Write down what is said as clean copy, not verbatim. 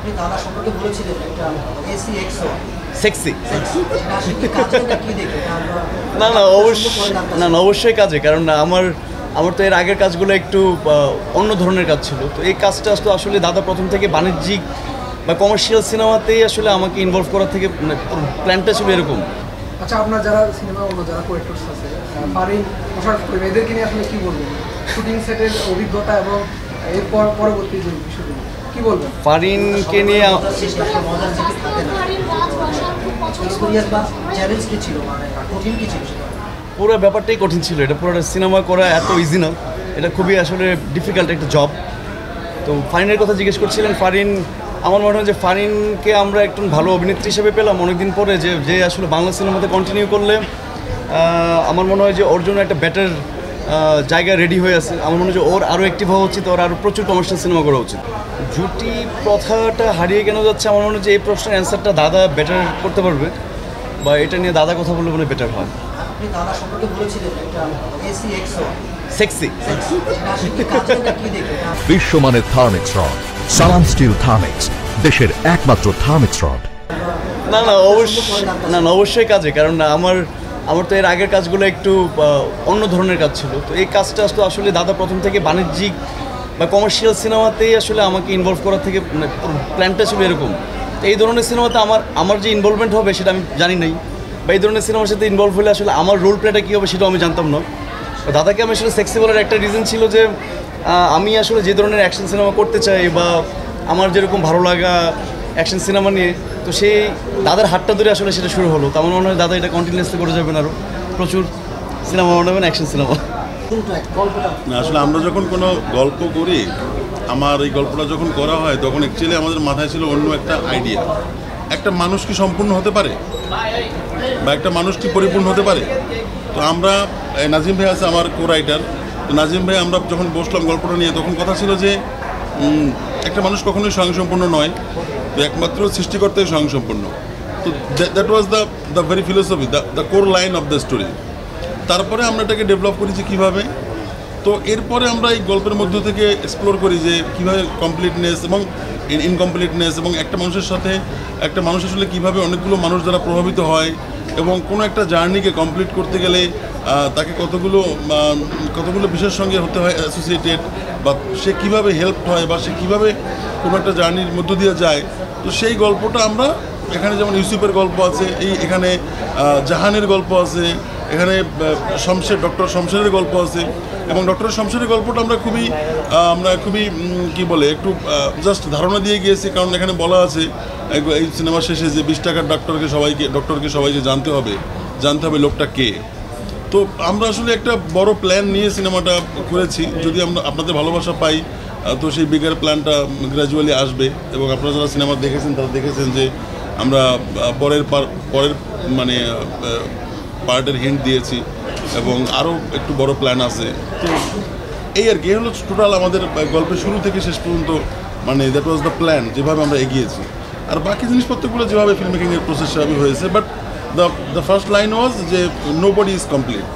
আপনি দাদা সম্পর্কে বলেছিলেন একটা এসি এক্সো সেক্সি। আসলে কি কাজে নাকি দেখে না না অবশ্যই, না অবশ্যই কাজে, কারণ আমার আমার তো এর আগের কাজগুলো একটু অন্য ধরনের কাজ ছিল। তো এই কাজটা আসলে আসলে দাদা প্রথম থেকে বাণিজ্যিক বা কমার্শিয়াল সিনেমাতেই আসলে আমাকে ইনভলভ করার থেকে প্ল্যানটা ছিল এরকম। আচ্ছা, আপনার যারা সিনেমা অন্য যারা কোয়েক্টরস আছে, ফারিন, মোশাররফ করিম, এদেরকে নিয়ে আসলে কি বলবেন? শুটিং সেটের অভিজ্ঞতা এবং এরপর পরবর্তী যে বিষয়গুলো কি বলবেন? ফারিনকে নিয়ে চ্যালেঞ্জ কি ছিল, মানে কঠিন কি ছিল? পুরো ব্যাপারটাই কঠিন ছিল। এটা পুরো সিনেমা করা এত ইজি না, এটা খুবই আসলে ডিফিকাল্ট একটা জব। তো ফারিনের কথা জিজ্ঞেস করছিলেন। ফারিন, আমার মনে হয় যে ফারিনকে আমরা একটু ভালো অভিনেত্রী হিসেবে পেলাম অনেকদিন পরে, যে আসলে বাংলা সিনেমাতে কন্টিনিউ করলে আমার মনে হয় যে ওর জন্য একটা বেটার জায়গা রেডি হয়ে আছে। আমার মনে হয় যে ওর আরও অ্যাক্টিভ হওয়া উচিত, ওর আরও প্রচুর কমার্শিয়াল সিনেমা করা উচিত। জুটি প্রথাটা হারিয়ে কেন যাচ্ছে, আমার মনে হয় যে এই প্রশ্নের অ্যান্সারটা দাদা বেটার করতে পারবে, বা এটা নিয়ে দাদা কথা বললে মনে বেটার হয়। আপনি দাদা সম্পর্কে বলেছিলেন একটা এসি এক্সো সেক্সি। আসলে কি কাজে নাকি দেখে বিশ্বমানের থার্মিক্স রড, সালাম স্টিল থার্মিক্স, দেশের একমাত্র থার্মিক্স রড। না না অবশ্যই, না অবশ্যই কাজে, কারণ আমার তো এর আগের কাজগুলো একটু অন্য ধরনের কাজ ছিল। তো এই কাজটা আসলে দাদা প্রথম থেকে বাণিজ্যিক বা কমার্শিয়াল সিনেমাতেই আসলে আমাকে ইনভলভ করার থেকে প্ল্যানটা ছিল এরকম। তো এই ধরনের সিনেমাতে আমার যে ইনভলভমেন্ট হবে সেটা আমি জানি নাই, বা এই ধরনের সিনেমার সাথে ইনভলভ হলে আসলে আমার রোল প্লেটা কী হবে সেটাও আমি জানতাম না। দাদাকে আমি আসলে সেক্সি বলার একটা রিজন ছিল যে আমি আসলে যে ধরনের অ্যাকশন সিনেমা করতে চাই, বা আমার যেরকম ভালো লাগা অ্যাকশন সিনেমা নিয়ে, তো সেই দাদার হাতটা ধরে আসলে সেটা শুরু হলো। তো আমার মনে হয় দাদা এটা কন্টিনিউয়াসলি করে যাবেন, আরও প্রচুর সিনেমা বানাবেন, অ্যাকশন সিনেমা। না, আসলে আমরা যখন কোনো গল্প করি, আমার এই গল্পটা যখন করা হয় তখন অ্যাকচুয়ালি আমাদের মাথায় ছিল অন্য একটা আইডিয়া। একটা মানুষ কি সম্পূর্ণ হতে পারে, বা একটা মানুষ কি পরিপূর্ণ হতে পারে? তো আমরা, নাজিম ভাই আছে আমার কো রাইটার, তো নাজিম ভাই আমরা যখন বসলাম গল্পটা নিয়ে, তখন কথা ছিল যে একটা মানুষ কখনোই স্বয়ংসম্পূর্ণ নয়, তো একমাত্র সৃষ্টিকর্তাই স্বয়ংসম্পূর্ণ। তো that was the very philosophy, the core line of the story. তারপরে আমরা এটাকে ডেভেলপ করেছি কীভাবে, তো এরপরে আমরা এই গল্পের মধ্য থেকে এক্সপ্লোর করি যে কীভাবে কমপ্লিটনেস এবং ইনকমপ্লিটনেস, এবং একটা মানুষের সাথে একটা মানুষ আসলে কীভাবে অনেকগুলো মানুষ দ্বারা প্রভাবিত হয়, এবং কোনো একটা জার্নিকে কমপ্লিট করতে গেলে তাকে কতগুলো বিষয়ের সঙ্গে হতে হয় অ্যাসোসিয়েটেড, বা সে কীভাবে হেল্প হয়, বা সে কীভাবে কোনো একটা জার্নির মধ্য দিয়ে যায়। তো সেই গল্পটা আমরা এখানে, যেমন ইউসুফের গল্প আছে, এখানে জাহানের গল্প আছে, এখানে ডক্টর শমশেরের গল্প আছে, এবং ডক্টর শমশেরের গল্পটা আমরা খুবই কি বলে একটু জাস্ট ধারণা দিয়ে গিয়েছি, কারণ এখানে বলা আছে এই সিনেমার শেষে যে 20 টাকার ডক্টরকে সবাইকে জানতে হবে লোকটা কে। তো আমরা আসলে একটা বড় প্ল্যান নিয়ে সিনেমাটা করেছি। যদি আমরা আপনাদের ভালোবাসা পাই, তো সেই বিগার প্ল্যানটা গ্র্যাজুয়ালি আসবে, এবং আপনারা যারা সিনেমা দেখেছেন তারা দেখেছেন যে আমরা পরের মানে পার্টের হিন্ট দিয়েছি, এবং আরও একটু বড় প্ল্যান আছে। তো এই আর কি হলো টোটাল আমাদের গল্পের শুরু থেকে শেষ পর্যন্ত, মানে দ্যাট ওয়াজ দ্য প্ল্যান, যেভাবে আমরা এগিয়েছি। আর বাকি জিনিসপত্রগুলো যেভাবে ফিল্ম মেকিংয়ের প্রসেস সেভাবে হয়েছে, বাট দ্য ফার্স্ট লাইন ওয়াজ যে নোবডি ইজ কমপ্লিট।